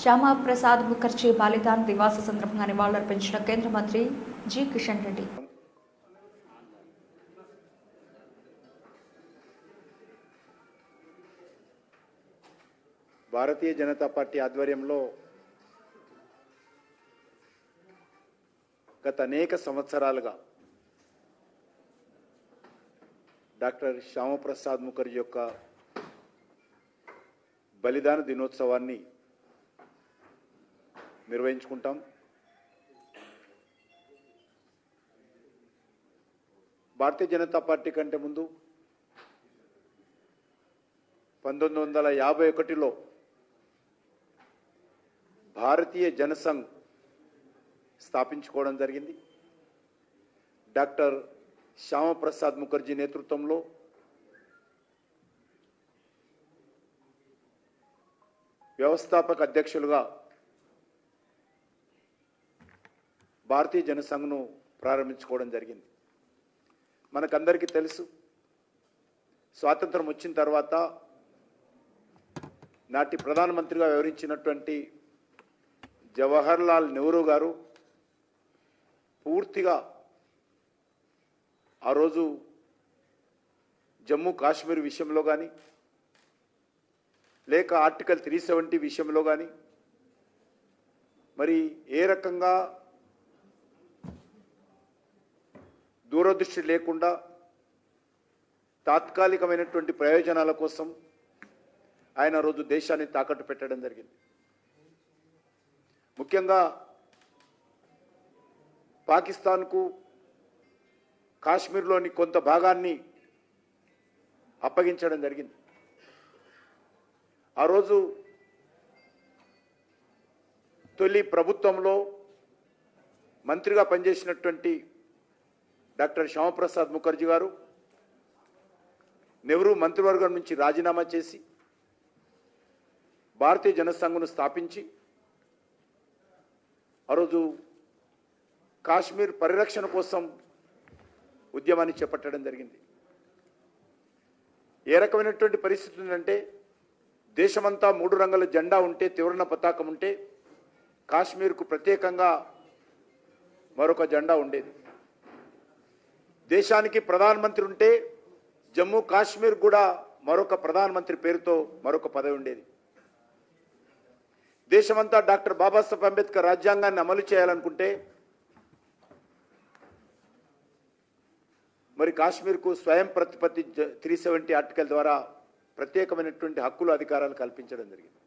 శ్యామా ప్రసాద్ ముఖర్జీ బలిదాన్ దివాస సందర్భంగా నివాళులర్పించిన కేంద్ర మంత్రి జి కిషన్ రెడ్డి. భారతీయ జనతా పార్టీ ఆధ్వర్యంలో గత అనేక సంవత్సరాలుగా డాక్టర్ శ్యామప్రసాద్ ముఖర్జీ యొక్క బలిదాన దినోత్సవాన్ని నిర్వహించుకుంటాం. భారతీయ జనతా పార్టీ కంటే ముందు 1951లో భారతీయ జనసంఘ్ స్థాపించుకోవడం జరిగింది. డాక్టర్ శ్యామప్రసాద్ ముఖర్జీ నేతృత్వంలో వ్యవస్థాపక అధ్యక్షులుగా భారతీయ జనసంఘ్ను ప్రారంభించుకోవడం జరిగింది. మనకందరికీ తెలుసు, స్వాతంత్రం వచ్చిన తర్వాత నాటి ప్రధానమంత్రిగా వ్యవహరించినటువంటి జవహర్ లాల్ నెహ్రూ గారు పూర్తిగా ఆ రోజు జమ్మూ కాశ్మీర్ విషయంలో కానీ లేక ఆర్టికల్ 370 విషయంలో కానీ మరి ఏ రకంగా దూరదృష్టి లేకుండా తాత్కాలికమైనటువంటి ప్రయోజనాల కోసం ఆయన రోజు దేశాన్ని తాకట్టు పెట్టడం జరిగింది. ముఖ్యంగా పాకిస్తాన్కు కాశ్మీర్లోని కొంత భాగాన్ని అప్పగించడం జరిగింది. ఆ రోజు తొలి ప్రభుత్వంలో మంత్రిగా పనిచేసినటువంటి డాక్టర్ శ్యామప్రసాద్ ముఖర్జీ గారు నెహ్రూ మంత్రివర్గం నుంచి రాజీనామా చేసి భారతీయ జనసంఘ్ను స్థాపించి ఆ రోజు కాశ్మీర్ పరిరక్షణ కోసం ఉద్యమాన్ని చేపట్టడం జరిగింది. ఏ రకమైనటువంటి పరిస్థితి ఉందంటే దేశమంతా 3 రంగుల జెండా ఉంటే, త్రివర్ణ పతాకం ఉంటే, కాశ్మీర్కు ప్రత్యేకంగా మరొక జెండా ఉండేది. దేశానికి ప్రధానమంత్రి ఉంటే జమ్మూ కాశ్మీర్ కూడా మరొక ప్రధానమంత్రి పేరుతో మరొక పదవి ఉండేది. దేశమంతా డాక్టర్ బాబాసాహెబ్ అంబేద్కర్ రాజ్యాంగాన్ని అమలు చేయాలనుకుంటే మరి కాశ్మీర్కు స్వయం ప్రతిపత్తి 370 ఆర్టికల్ ద్వారా ప్రత్యేకమైనటువంటి హక్కులు అధికారాలు కల్పించడం జరిగింది.